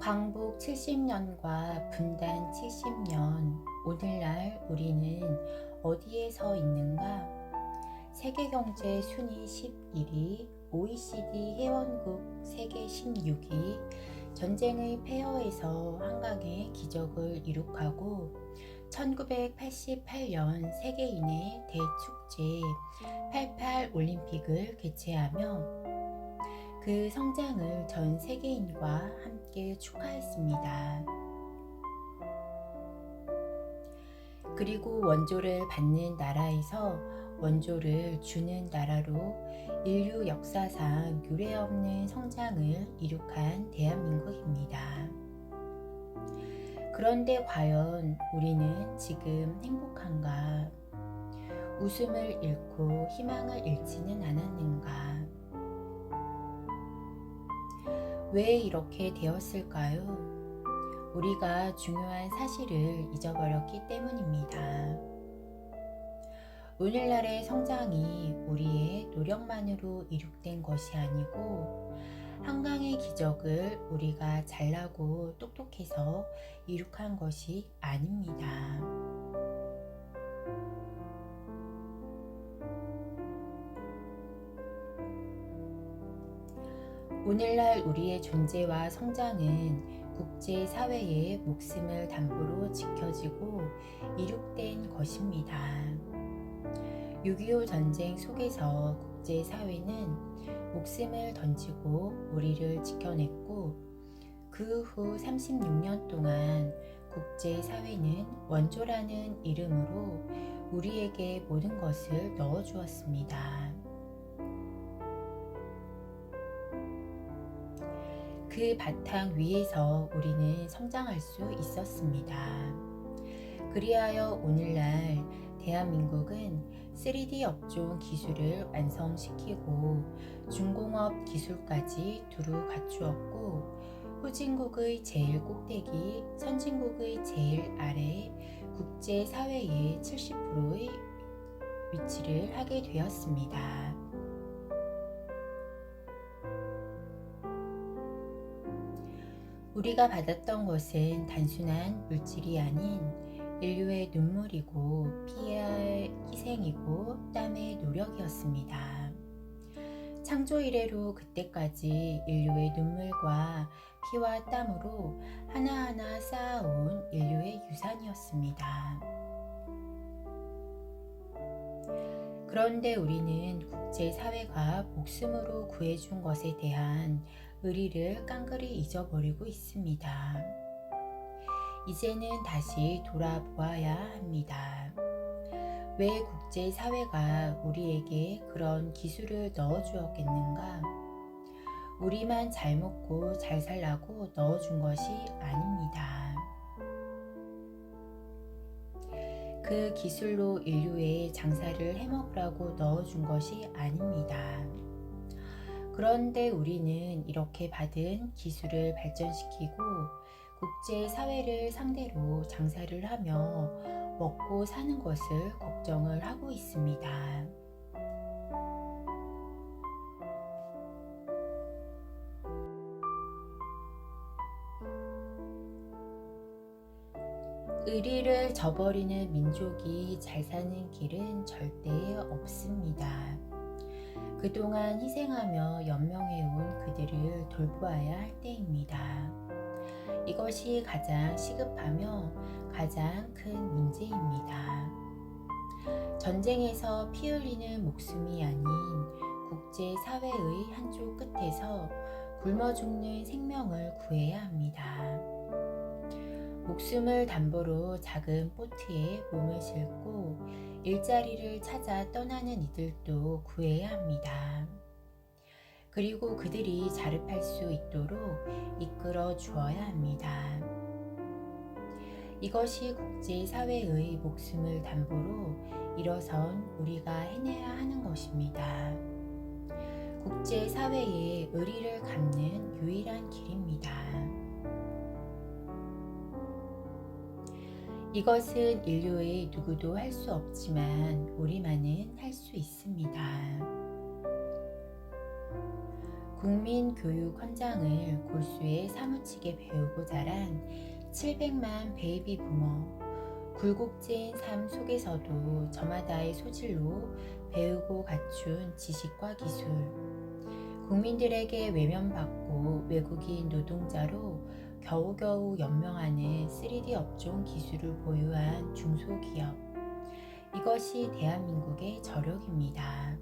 광복 70년과 분단 70년, 오늘날 우리는 어디에 서 있는가? 세계경제 순위 11위, OECD 회원국 세계 16위, 전쟁의 폐허에서 한강의 기적을 이룩하고 1988년 세계인의 대축제 88 올림픽을 개최하며 그 성장을 전 세계인과 함께 축하했습니다. 그리고 원조를 받는 나라에서 원조를 주는 나라로 인류 역사상 유례없는 성장을 이룩한 대한민국입니다. 그런데 과연 우리는 지금 행복한가? 웃음을 잃고 희망을 잃지는 않았는가? 왜 이렇게 되었을까요? 우리가 중요한 사실을 잊어버렸기 때문입니다. 오늘날의 성장이 우리의 노력만으로 이룩된 것이 아니고 한강의 기적을 우리가 잘나고 똑똑해서 이룩한 것이 아닙니다. 오늘날 우리의 존재와 성장은 국제사회의 목숨을 담보로 지켜지고 이룩된 것입니다. 6.25 전쟁 속에서 국제사회는 목숨을 던지고 우리를 지켜냈고 그 후 36년 동안 국제사회는 원조라는 이름으로 우리에게 모든 것을 넣어주었습니다. 그 바탕 위에서 우리는 성장할 수 있었습니다. 그리하여 오늘날 대한민국은 3D 업종 기술을 완성시키고 중공업 기술까지 두루 갖추었고 후진국의 제일 꼭대기, 선진국의 제일 아래 국제사회의 70%의 위치를 하게 되었습니다. 우리가 받았던 것은 단순한 물질이 아닌 인류의 눈물이고 피의 희생이고 땀의 노력이었습니다. 창조 이래로 그때까지 인류의 눈물과 피와 땀으로 하나하나 쌓아온 인류의 유산이었습니다. 그런데 우리는 국제사회가 목숨으로 구해준 것에 대한 의리를 깡그리 잊어버리고 있습니다. 이제는 다시 돌아보아야 합니다. 왜 국제사회가 우리에게 그런 기술을 넣어주었겠는가? 우리만 잘 먹고 잘 살라고 넣어준 것이 아닙니다. 그 기술로 인류의 장사를 해먹으라고 넣어준 것이 아닙니다. 그런데 우리는 이렇게 받은 기술을 발전시키고 국제사회를 상대로 장사를 하며 먹고 사는 것을 걱정을 하고 있습니다. 의리를 저버리는 민족이 잘 사는 길은 절대 없습니다. 그동안 희생하며 연명해온 그들을 돌보아야 할 때입니다. 이것이 가장 시급하며 가장 큰 문제입니다. 전쟁에서 피 흘리는 목숨이 아닌 국제사회의 한쪽 끝에서 굶어 죽는 생명을 구해야 합니다. 목숨을 담보로 작은 보트에 몸을 싣고 일자리를 찾아 떠나는 이들도 구해야 합니다. 그리고 그들이 자립할 수 있도록 이끌어 주어야 합니다. 이것이 국제사회의 목숨을 담보로 일어선 우리가 해내야 하는 것입니다. 국제사회의 의리를 갚는 유일한 길입니다. 이것은 인류의 누구도 할 수 없지만 우리만은 할 수 있습니다. 국민교육 헌장을 골수에 사무치게 배우고 자란 700만 베이비 부머, 굴곡진 삶 속에서도 저마다의 소질로 배우고 갖춘 지식과 기술, 국민들에게 외면받고 외국인 노동자로 겨우겨우 연명하는 3D 업종 기술을 보유한 중소기업, 이것이 대한민국의 저력입니다.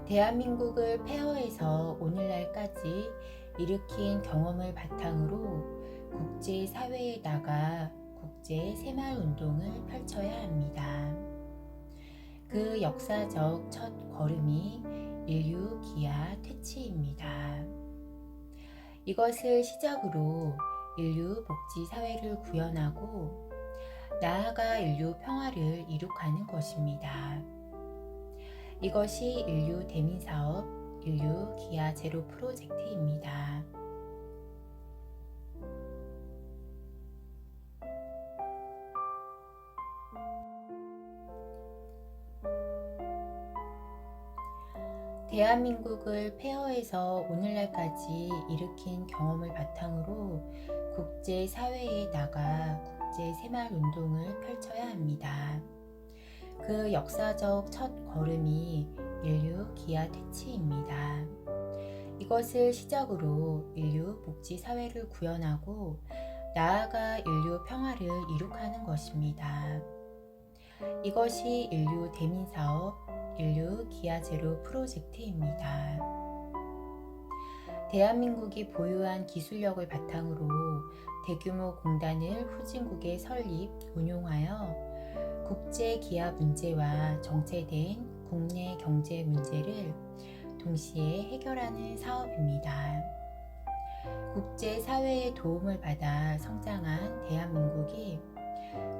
대한민국을 폐허에서 오늘날까지 일으킨 경험을 바탕으로 국제사회에 나가 국제 새마을운동을 펼쳐야 합니다. 그 역사적 첫 걸음이 인류 기아 퇴치입니다. 이것을 시작으로 인류 복지사회를 구현하고 나아가 인류 평화를 이룩하는 것입니다. 이것이 인류 대민사업, 인류 기아 제로 프로젝트입니다. 대한민국을 폐허에서 오늘날까지 일으킨 경험을 바탕으로 국제사회에 나가 국제새마을운동을 펼쳐야 합니다. 그 역사적 첫 걸음이 인류 기아 퇴치입니다. 이것을 시작으로 인류 복지사회를 구현하고 나아가 인류 평화를 이룩하는 것입니다. 이것이 인류 대민사업, 인류 기아 제로 프로젝트입니다. 대한민국이 보유한 기술력을 바탕으로 대규모 공단을 후진국에 설립, 운용하여 국제 기아 문제와 정체된 국내 경제 문제를 동시에 해결하는 사업입니다. 국제사회의 도움을 받아 성장한 대한민국이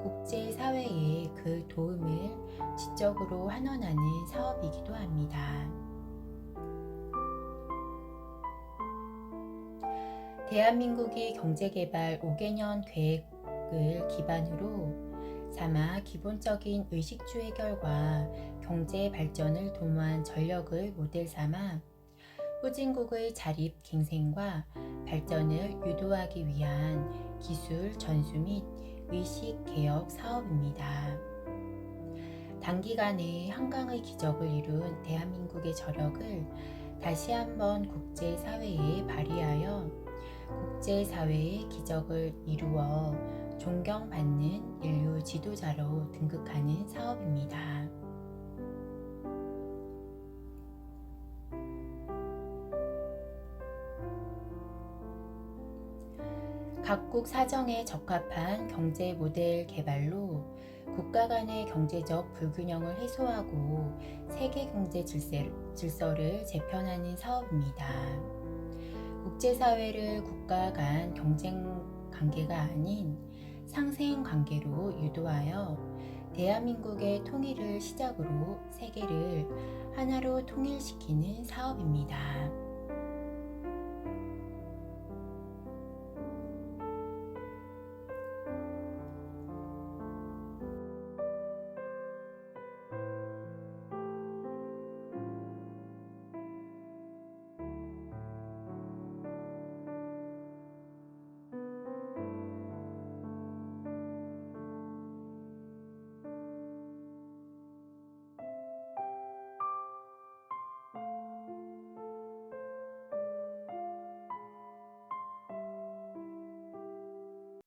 국제사회에 그 도움을 지적으로 환원하는 사업이기도 합니다. 대한민국이 경제개발 5개년 계획을 기반으로 삼아 기본적인 의식주 해결과 경제 발전을 도모한 전력을 모델 삼아 후진국의 자립 갱생과 발전을 유도하기 위한 기술 전수 및 의식 개혁 사업입니다. 단기간에 한강의 기적을 이룬 대한민국의 저력을 다시 한번 국제사회에 발휘하여 국제사회의 기적을 이루어 존경받는 인류 지도자로 등극하는 사업입니다. 각국 사정에 적합한 경제 모델 개발로 국가 간의 경제적 불균형을 해소하고 세계 경제 질서를 재편하는 사업입니다. 국제사회를 국가 간 경쟁 관계가 아닌 상생 관계로 유도하여 대한민국의 통일을 시작으로 세계를 하나로 통일시키는 사업입니다.